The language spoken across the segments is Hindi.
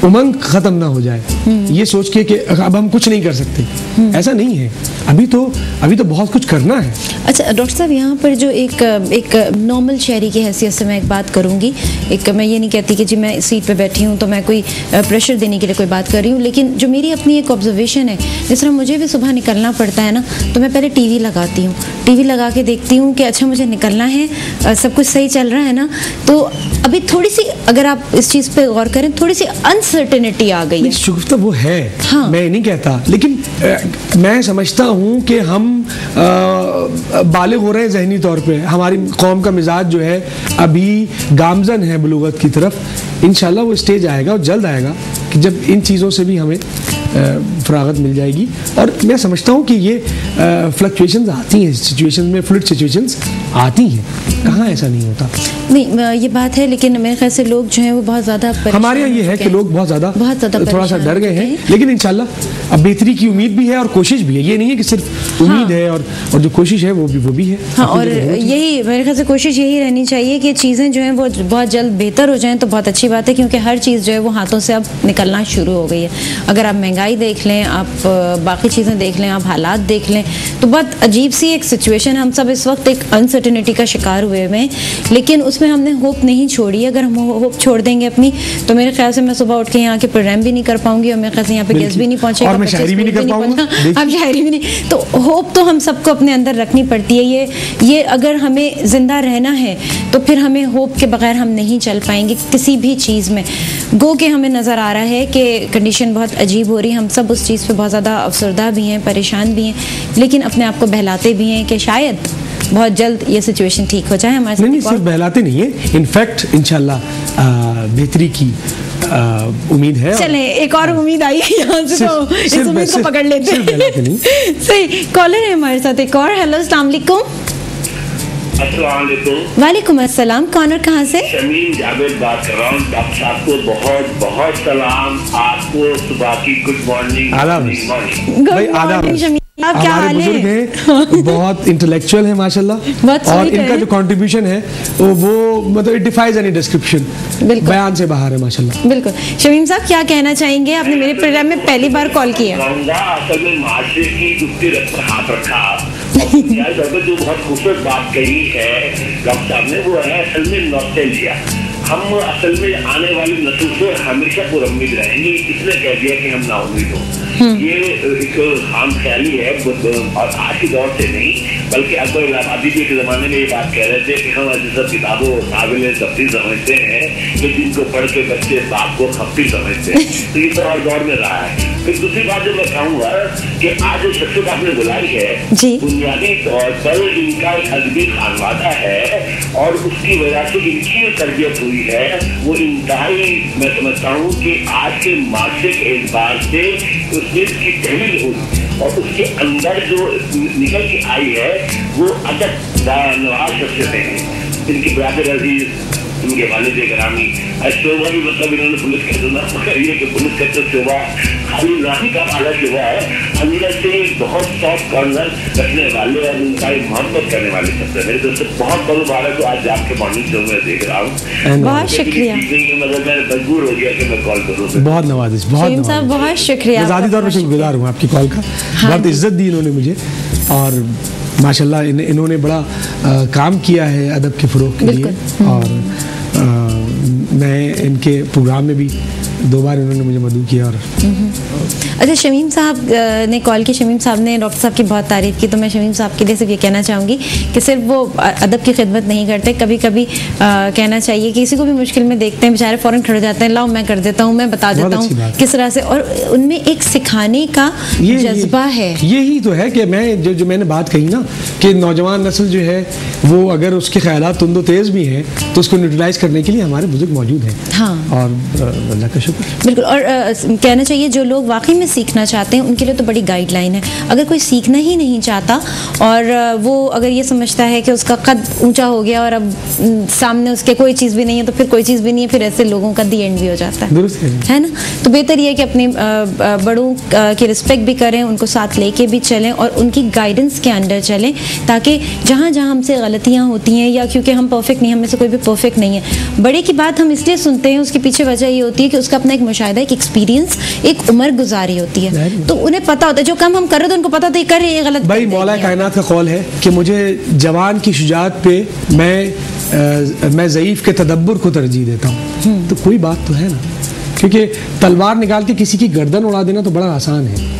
उमंग खत्म ना हो जाए, ये सोच के कि अब हम कुछ नहीं कर सकते, ऐसा नहीं है। अभी तो बहुत कुछ करना है। अच्छा डॉक्टर साहब, यहाँ पर जो एक नॉर्मल शहरी की हैसियत से मैं एक बात करूँगी, मैं ये नहीं कहती कि जी मैं इस सीट पे बैठी हूँ तो मैं कोई प्रेशर देने के लिए कोई बात कर रही हूँ, लेकिन जो मेरी अपनी एक ऑब्जर्वेशन है, जिस तरह मुझे भी सुबह निकलना पड़ता है ना, तो मैं पहले टीवी लगाती हूँ, टीवी लगा के देखती हूँ कि अच्छा मुझे निकलना है, सब कुछ सही चल रहा है ना। तो अभी थोड़ी सी अगर आप इस चीज़ पे गौर करें, थोड़ी सी अनसर्टेनिटी आ गई है। शुगुफ्ता वो है, हाँ। मैं नहीं कहता, लेकिन मैं समझता हूँ कि हम बालिग हो रहे हैं ज़हनी तौर पे। हमारी कौम का मिजाज जो है अभी गामजन है बलूगत की तरफ। इंशाल्लाह वो स्टेज आएगा और जल्द आएगा कि जब इन चीज़ों से भी हमें फरागत मिल जाएगी। और मैं समझता हूँ कि ये फ्लक्चुएशंस आती हैं सिचुएशन में, फ्लूइड सिचुएशंस आती हैं, कहाँ ऐसा नहीं होता। नहीं ये बात है, लेकिन मेरे ख्याल से लोग जो हैं वो बहुत ज़्यादा हमारे यहाँ ये है कि लोग बहुत ज़्यादा थोड़ा सा डर गए हैं, लेकिन इंशाल्लाह अब बेहतरी की उम्मीद भी है और कोशिश भी है। ये नहीं है कि सिर्फ उम्मीद है और जो कोशिश है वो भी है। हाँ, और यही मेरे ख्याल से कोशिश यही रहनी चाहिए कि चीज़ें जो हैं वो बहुत जल्द बेहतर हो जाएं तो बहुत अच्छी बात है, क्योंकि हर चीज़ जो है वो हाथों से अब निकलना शुरू हो गई है। अगर आप महंगाई देख लें, आप बाकी चीज़ें देख लें, आप हालात देख लें, तो बहुत अजीब सी एक सिचुएशन। हम सब इस वक्त एक अनसर्टेनिटी का शिकार हुए हैं, लेकिन उसमें हमने होप नहीं छोड़ी। अगर हम होप छोड़ देंगे अपनी, तो मेरे ख्याल से मैं सुबह उठ के यहाँ के प्रोग्राम भी नहीं कर पाऊंगी, और मेरे ख्याल से यहाँ पे गेस्ट भी नहीं पहुंचेगा, और मैं शायरी भी नहीं कर पाऊंगा, आप शायरी भी नहीं। तो होप तो हम सबको अपने अंदर रखनी पड़ती है। ये अगर हमें जिंदा रहना है तो फिर हमें होप के बगैर हम नहीं चल पाएंगे किसी भी चीज़ में। गो के हमें नज़र आ रहा है कि कंडीशन बहुत अजीब हो रही है, हम सब उस चीज़ पे बहुत ज़्यादा अफसरदा भी हैं, परेशान भी हैं, लेकिन अपने आप को बहलाते भी हैं कि शायद बहुत जल्द ये सिचुएशन ठीक हो जाए हमारे साथ। नहीं, सिर्फ बहलाते नहीं है, इनफैक्ट इंशाल्लाह बेहतरी की उम्मीद है। चले एक और उम्मीद आई है यहाँ से, तो इस उम्मीद को पकड़ लेते हैं। सही कॉलर है हमारे साथ एक और। हेलो, अस्सलाम वालेकुम। वालेकुम अस्सलाम, कौन और कहाँ से? शमीम जावेद बात कर रहा हूँ। डॉक्टर साहब को बहुत बहुत सलाम, आपको सुबह की गुड मॉर्निंग। आप क्या हाल है? बहुत इंटेलेक्चुअल है माशाल्लाह, और इनका जो कंट्रीब्यूशन है वो मतलब इट डिफाइज एनी डिस्क्रिप्शन, बयान से बाहर है माशाल्लाह। बिल्कुल। शमीम साहब क्या कहना चाहेंगे? आपने मेरे प्रोग्राम में पहली बार कॉल किया। असल में माशरे की दुखती रख पर हाथ रखा जो बहुत खूबसूरत बात कही है डॉक्टर साहब ने, वो है असल में नॉस्टैल्जिया। हम असल में आने वाली नस्ल से हमेशा पुरउम्मीद रहेंगे, किसने कह दिया कि हम नाउम्मीद हो? ये एक खाम ख्याली है, और आज के दौर से नहीं बल्कि अकबर इलाहाबादी के ज़माने में ये बात कह रहे थे कि हम ऐसी सब किताबों काबिल तब्दील समझते हैं कि जिनको पढ़ के बच्चे बाप को खप्पी समझते हैं। तो ये तो हर दौर में रहा है। फिर दूसरी बात जो मैं कहूँगा कि आज जो शख्सियत आपने बुलाई है, बुनियादी तौर पर इनका एक अदबी खानवादा है, और उसकी वजह से इनकी तरबियत हुई है वो इंतहाई, मैं समझता हूँ कि आज के मानसिक एतबार से उसमें इसकी तहरीर हुई, और उसके अंदर जो निकल के आई है वो अदब नवाज शख्सियतें हैं। इनकी बराबर अजीज, इनके वालिद ग्रामी शोभा भी, मतलब इन्होंने पुलिस का सुना ये कि पुलिस का तो शोभा खाली राही का वाला शोभा है, अंदर से बहुत सॉफ्ट कॉर्नर रखने वाले और उनका मोहब्बत करने वाले शब्द है। मेरे दोस्तों बहुत बहुत मुबारक हो, आज आपके मॉर्निंग शो में देख रहा हूँ। बहुत शुक्रिया। मतलब मैं मजबूर हो गया कि मैं कॉल करूँ। बहुत नवाजिश, बहुत शुक्रिया। ज़ाती तौर पर शुक्रगुजार हूँ आपकी कॉल का। बहुत इज्जत दी इन्होंने मुझे, और माशाल्लाह इन्होंने बड़ा काम किया है अदब के फ़रोग़ के लिए, और मैं इनके प्रोग्राम में भी 2 बार इन्होंने मुझे मदद किया। और अच्छा, शमीम साहब ने कॉल की, शमीम साहब ने डॉक्टर साहब की बहुत तारीफ़ की, तो मैं शमीम साहब के लिए सिर्फ ये कहना चाहूँगी कि सिर्फ वो अदब की खिदमत नहीं करते, कभी कभी कहना चाहिए कि किसी को भी मुश्किल में देखते हैं, बेचारे फ़ौरन खड़े जाते हैं, लाओ मैं कर देता हूँ, मैं बता देता हूँ किस तरह से, और उनमें एक सिखाने का जज्बा है। यही तो है कि मैं जो मैंने बात कही ना कि नौजवान नस्ल जो है वो अगर उसके ख्यालात तुंदो तेज़ भी हैं तो उसको न्यूट्रलाइज करने के लिए हमारे बुजुर्ग मौजूद हैं। हाँ, और अल्लाह का शुक्र। बिल्कुल। और कहना चाहिए जो लोग वाकई में में सीखना चाहते हैं उनके लिए तो बड़ी गाइडलाइन है। अगर कोई सीखना ही नहीं चाहता और वो अगर ये समझता है कि उसका कद ऊंचा हो गया और अब सामने उसके कोई चीज़ भी नहीं है तो फिर कोई चीज़ भी नहीं है, फिर ऐसे लोगों का दी एंड भी हो जाता है ना। तो बेहतर ये है कि अपने बड़ों की रिस्पेक्ट भी करें, उनको साथ लेके भी चलें और उनकी गाइडेंस के अंडर चलें, ताकि जहाँ जहाँ हमसे गलतियाँ होती हैं या क्योंकि हम परफेक्ट नहीं, हम में से कोई भी परफेक्ट नहीं है, बड़े की बात हम इसलिए सुनते हैं, उसके पीछे वजह ये होती है कि उसका अपना एक मुशाहिदा, एक एक्सपीरियंस, एक उम्र गुजारी होती है, तो उन्हें पता होता है जो काम हम कर रहे थे उनको पता था ये कर रहे हैं गलत। भाई मौला कायनात का कौल है कि मुझे जवान की शुजाअत पे मैं ज़ईफ़ के तदब्बुर को तरजीह देता हूँ। तो कोई बात तो है ना, क्योंकि तलवार निकाल के किसी की गर्दन उड़ा देना तो बड़ा आसान है,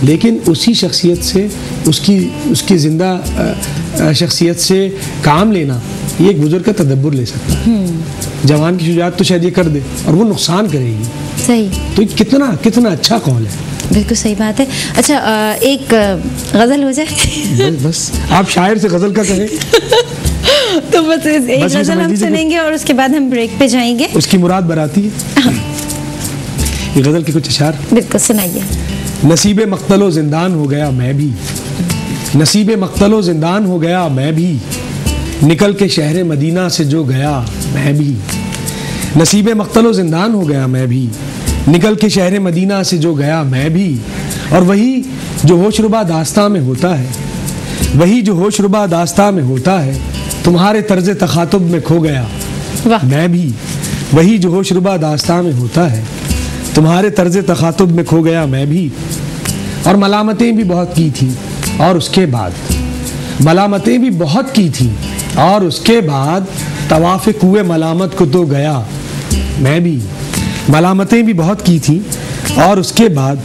लेकिन उसी शख्सियत से उसकी ज़िंदा शख्सियत से काम लेना ये एक बुजुर्ग का तदब्बुर ले सकता है। जवान की शुजाअत तो शायद ये कर दे और वो नुकसान करेगी। सही। तो कितना अच्छा कौल है। बिल्कुल सही बात है। अच्छा एक गज़ल हो जाए। बस आप शायर से गज़ल का कहें तो बस एक गज़ल हम सुनेंगे और उसके बाद हम ब्रेक पे जाएंगे। उसकी मुराद बराती है। ये गज़ल के कुछ अशार बिल्कुल सुनाइए। नसीबे मख्तलो जिंदान हो गया मैं भी, नसीबे मख्तलो जिंदान हो गया मैं भी, निकल के शहर मदीना से जो गया मैं भी। नसीबे मख्तलो जिंदान हो गया मैं भी, निकल के शहर मदीना से जो गया मैं भी। और वही जो होशरुबा दास्तां में होता है, वही जो होशरुबा दास्तां में होता है, तुम्हारे तर्ज तखातुब में खो गया मैं भी। वही जो होशरुबा दास्तां में होता है, तुम्हारे तर्ज तखातुब में खो गया मैं भी। और मलामतें भी बहुत की थी और उसके बाद, मलामतें भी बहुत की थी और उसके बाद तवाफ़ कुए मलामत को तो गया मैं भी। मलामतें भी बहुत की थी और उसके बाद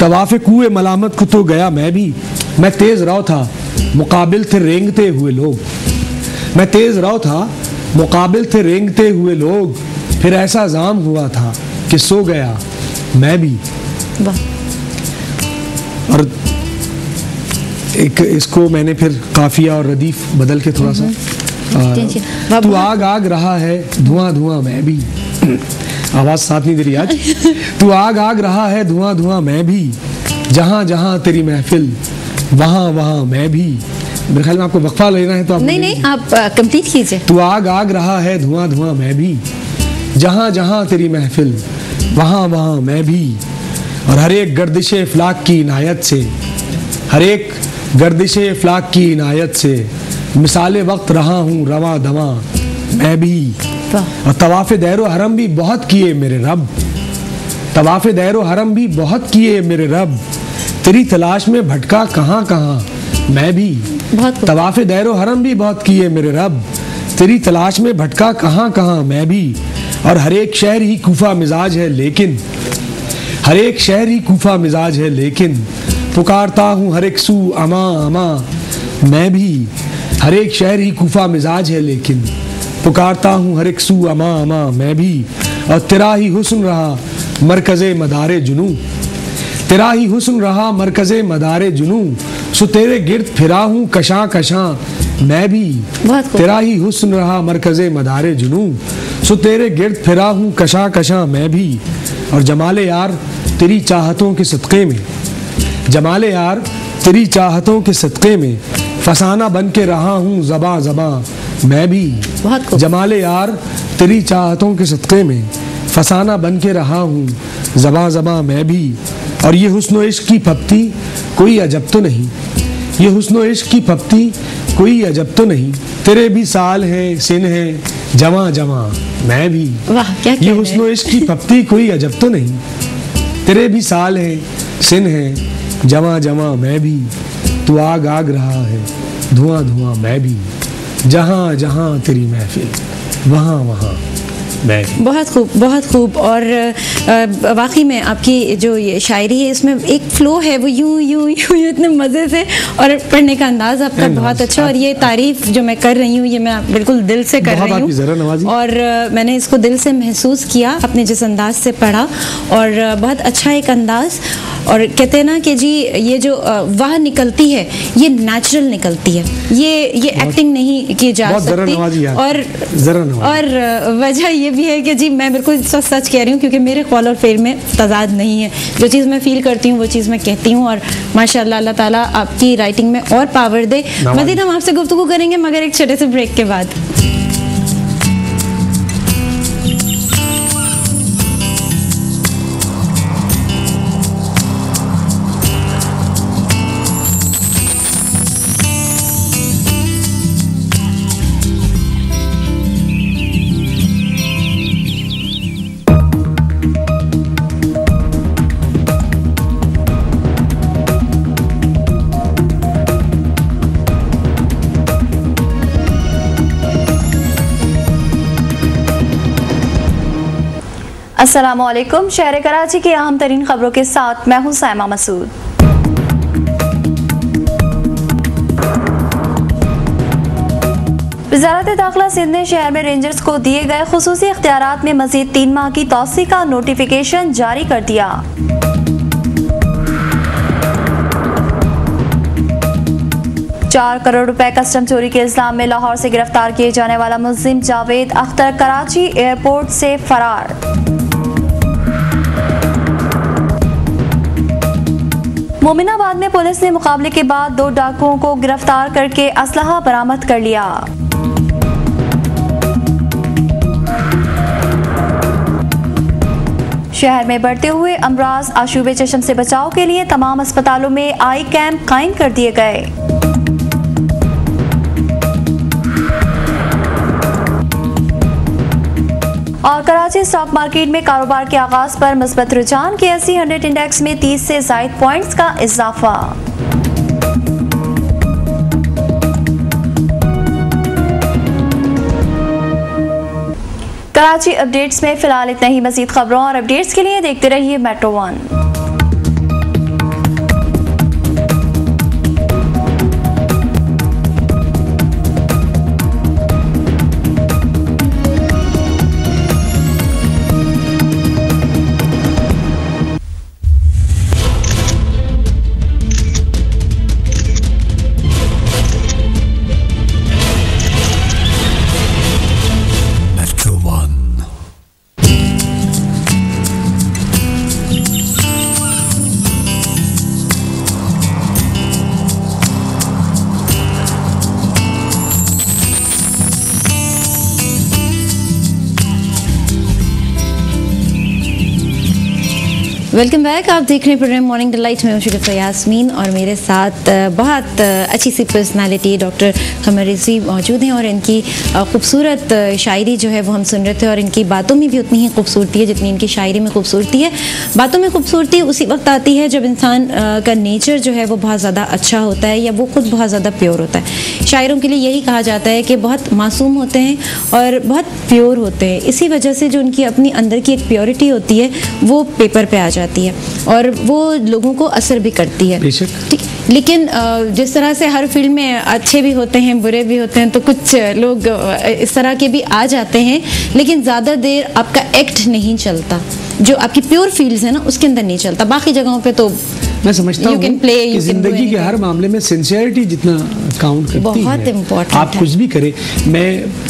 तवाफ़ कुए मलामत को तो गया मैं भी। मैं तेज़ रौ था मुकाबिल थे रेंगते हुए लोग, मैं तेज़ रौ था मुकाबिल थे रेंगते हुए लोग, फिर ऐसा जाम हुआ था कि सो गया मैं भी। और एक इसको मैंने फिर काफिया और रदीफ बदल के थोड़ा सा, तू आग आग रहा है धुआं धुआं मैं भी, आवाज साथ नहीं दे रही आज। तू आग आग रहा है धुआं धुआं मैं भी, जहाँ जहाँ तेरी महफिल वहाँ वहाँ मैं भी। मेरे ख्याल में आपको वक्फा लेना है तो आप नहीं आप कंप्लीट कीजिए। तू आग आग रहा है धुआं धुआं मैं भी, जहाँ जहाँ तेरी महफिल वहाँ वहाँ मैं भी। और हर एक गर्दिश इफ्लाक की इनायत से, हर एक गर्दिश इफ्लाक की इनायत से, मिसाले वक्त रहा हूँ रवा दवा मैं भी। और तवाफ़े दैरो हरम भी बहुत किए मेरे रब, तवाफ़े दैरो हरम भी बहुत किए मेरे रब, तेरी तलाश में भटका कहाँ कहाँ मैं भी। तवाफ़े दैरो हरम भी बहुत किए मेरे रब, तेरी तलाश में भटका कहाँ कहाँ मैं भी। और हर एक शहर ही कूफा मिजाज है लेकिन, हर एक शहर ही कूफा मिजाज है लेकिन, पुकारता हूँ हर एक सू अमा अमा मैं भी। हर एक शहर ही कूफा मिजाज है लेकिन, पुकारता हूँ हर एक सू अमा अमा मैं भी। और तेरा ही हुस्न रहा मरकज़े मदारे जुनू, तेरा ही हुस्न रहा मरकज़े मदारे जुनू, सो तेरे गिर्द फिरा हूँ कशां कशां मैं भी। तेरा ही हुस्न रहा मरकज़े मदारे जुनू, सो तेरे गिर्द फिरा हूँ कशां कशां मैं भी। और जमाले यार तेरी चाहतों के सदक़े में, जमाले यार तेरी चाहतों के सदक़े में, फसाना बन के रहा हूँ ज़बां ज़बां मैं भी। जमाले यार तेरी चाहतों के सदक़े में, फसाना बन के रहा हूँ ज़बां ज़बां मैं भी। और ये हुस्न इश्क की फप्ती कोई अजब तो नहीं, ये हुस्न इश्क की फप्ती कोई अजब तो नहीं, तेरे भी साल हैं सिन हैं जवां जवां मैं भी। ये हुस्न इश्क की फप्ती कोई अजब तो नहीं, तेरे भी साल हैं सिन हैं जवां जवां मैं भी। तू आग आग रहा है धुआं धुआं मैं भी, जहाँ जहाँ तेरी महफिल वहाँ वहाँ मैं। बहुत खूब बहुत खूब। और वाकई में आपकी जो ये शायरी है इसमें एक फ़्लो है वो यूं यूं यूं इतने मज़े से, और पढ़ने का अंदाज़ आपका बहुत अच्छा। और ये तारीफ़ जो मैं कर रही हूँ ये मैं बिल्कुल दिल से कर रही हूँ, और मैंने इसको दिल से महसूस किया आपने जिस अंदाज से पढ़ा, और बहुत अच्छा एक अंदाज़। और कहते हैं ना कि जी ये जो वाह निकलती है ये नेचुरल निकलती है, ये एक्टिंग नहीं की जा सकती। और वजह ये भी है कि जी मैं बिल्कुल सच कह रही हूँ, क्योंकि मेरे कौल और फेल में तजाद नहीं है। जो चीज़ मैं फील करती हूँ वो चीज़ मैं कहती हूँ, और माशाल्लाह अल्लाह ताला आपकी राइटिंग में और पावर दे। मज़ीद हम आपसे गुफ्तगू करेंगे मगर एक छोटे से ब्रेक के बाद। अस्सलामुअलैकुम। शहर कराची की अहम तरीन खबरों के साथ मैं हूं साइमा मसूद। वज़ारत दाखिला सिंध ने शहर में रेंजर्स को दिए गए खुसूसी इख्तियारात में मजीद 3 माह की तौसी का नोटिफिकेशन जारी कर दिया। $4 करोड़ कस्टम चोरी के इल्जाम में लाहौर से गिरफ्तार किए जाने वाला मुल्जिम जावेद अख्तर कराची एयरपोर्ट से फरार। मोमिनाबाद में पुलिस ने मुकाबले के बाद 2 डाकुओं को गिरफ्तार करके असलहा बरामद कर लिया। शहर में बढ़ते हुए अमराज आशूबे चश्म से बचाव के लिए तमाम अस्पतालों में आई कैंप कायम कर दिए गए। और कराची स्टॉक मार्केट में कारोबार के आगाज पर मुस्बत रुझान के एससी 100 इंडेक्स में 30 से ज़ायद पॉइंट्स का इजाफा। कराची अपडेट्स में फिलहाल इतना ही। मजीद खबरों और अपडेट्स के लिए देखते रहिए मेट्रो 1। Welcome back. आप देख रहे हैं प्रोग्राम मॉर्निंग डिलाइट में शरीफा यास्मीन और मेरे साथ बहुत अच्छी सी पर्सनालिटी डॉक्टर कमर रिजवी मौजूद हैं और इनकी खूबसूरत शायरी जो है वो हम सुन रहे थे और इनकी बातों में भी उतनी ही खूबसूरती है जितनी इनकी शायरी में खूबसूरती है। बातों में खूबसूरती उसी वक्त आती है जब इंसान का नेचर जो है वो बहुत ज़्यादा अच्छा होता है या वो खुद बहुत ज़्यादा प्योर होता है। शायरों के लिए यही कहा जाता है कि बहुत मासूम होते हैं और बहुत प्योर होते हैं। इसी वजह से जो उनकी अपनी अंदर की एक प्योरिटी होती है वो पेपर पे आ जाती है और वो लोगों को असर भी करती है। ठीक, लेकिन जिस तरह से हर फील्ड में अच्छे भी होते हैं बुरे भी होते हैं, तो कुछ लोग इस तरह के भी आ जाते हैं, लेकिन ज़्यादा देर आपका एक्ट नहीं चलता, जो आपकी प्योर फील्ड्स है ना उसके अंदर नहीं चलता। बाकी जगहों पे तो मैं समझता हूँ कि जिंदगी के हर मामले में सिंसियरिटी जितना काउंट करती है, बहुत इम्पोर्टेंट। आप कुछ भी करें,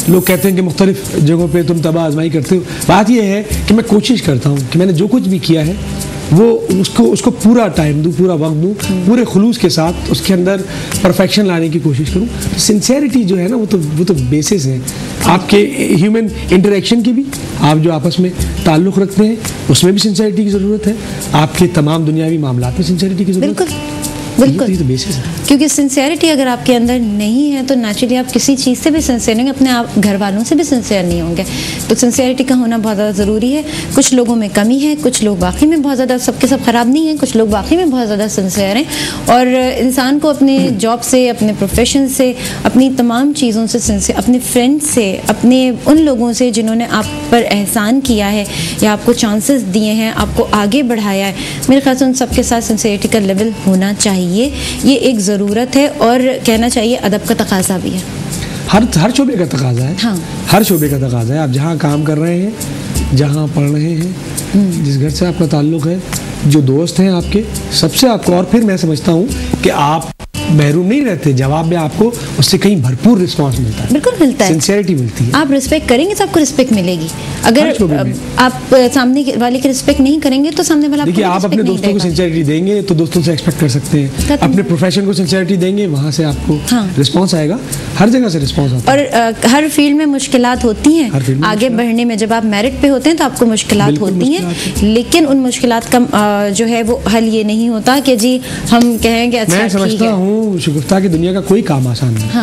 लोग कहते हैं कि मुख्तलिफ जगहों पे तुम तबाह आजमाई करते हो। बात यह है कि मैं कोशिश करता हूँ कि मैंने जो कुछ भी किया है वो उसको पूरा टाइम दूँ, पूरा वक्त दूँ, पूरे खुलूस के साथ उसके अंदर परफेक्शन लाने की कोशिश करूँ। सिंसियरिटी जो है ना वो तो बेसिस है आपके ह्यूमन इंटरेक्शन की भी। आप जो आपस में ताल्लुक़ रखते हैं उसमें भी सिंसियरिटी की ज़रूरत है, आपके तमाम दुनियावी मामलात में सिंसियरिटी की ज़रूरत है। बिल्कुल, ये तो बेसिस है। क्योंकि सिंसियरिटी अगर आपके अंदर नहीं है तो नेचुरली आप किसी चीज़ से भी सिंसियर नहीं होंगे, अपने आप घर वालों से भी सिंसियर नहीं होंगे। तो सिंसियरिटी का होना बहुत ज़्यादा ज़रूरी है। कुछ लोगों में कमी है, कुछ लोग वाकई में बहुत ज़्यादा, सबके सब ख़राब नहीं हैं, कुछ लोग वाकई में बहुत ज़्यादा सिंसियर हैं। और इंसान को अपने जॉब से, अपने प्रोफेशन से, अपनी तमाम चीज़ों से सिंसियर, अपने फ्रेंड्स से, अपने उन लोगों से जिन्होंने आप पर एहसान किया है या आपको चांसेस दिए हैं, आपको आगे बढ़ाया है, मेरे ख्याल से उन सबके साथ सिंसियरिटी का लेवल होना चाहिए। ये एक ज़रूरत है और कहना चाहिए अदब का तकाजा भी है। हर शोबे का तकाजा है। हाँ। हर शोबे का तकाजा है। आप जहाँ काम कर रहे हैं, जहाँ पढ़ रहे हैं, जिस घर से आपका ताल्लुक़ है, जो दोस्त हैं आपके, सबसे आपको, और फिर मैं समझता हूँ कि आप महरूम नहीं रहते, जवाब में आपको उससे कहीं भरपूर रिस्पांस मिलता है। बिल्कुल मिलता है, सिंसियरिटी मिलती है। आप रिस्पेक्ट करेंगे तो आपको रिस्पेक्ट मिलेगी। अगर हर शोबे में। आप सामने वाले की रिस्पेक्ट नहीं करेंगे तो सामने वाला देखिए, आपको आप अपने respect नहीं दोस्तों को देगा। सिंसियरिटी देंगे तो दोस्तों से एक्सपेक्ट कर सकते हैं, खत्म। अपने प्रोफेशन को सिंसियरिटी देंगे, वहाँ से आपको हाँ। रिस्पॉन्स आएगा। हर जगह से रिस्पॉन्स आता है। और हर फील्ड में मुश्किलात होती हैं। हर फील्ड में आगे बढ़ने में जब आप मेरिट पे होते हैं तो आपको मुश्किलात बिल्कुल होती हैं, मुश्किलात लेकिन उन मुश्किलात का जो है वो हल ये नहीं होता कि जी हम कहेंगे अच्छा मैं ठीक समझता है। हूँ शुगुफ्ता की दुनिया का कोई काम आसान नहीं है। हाँ।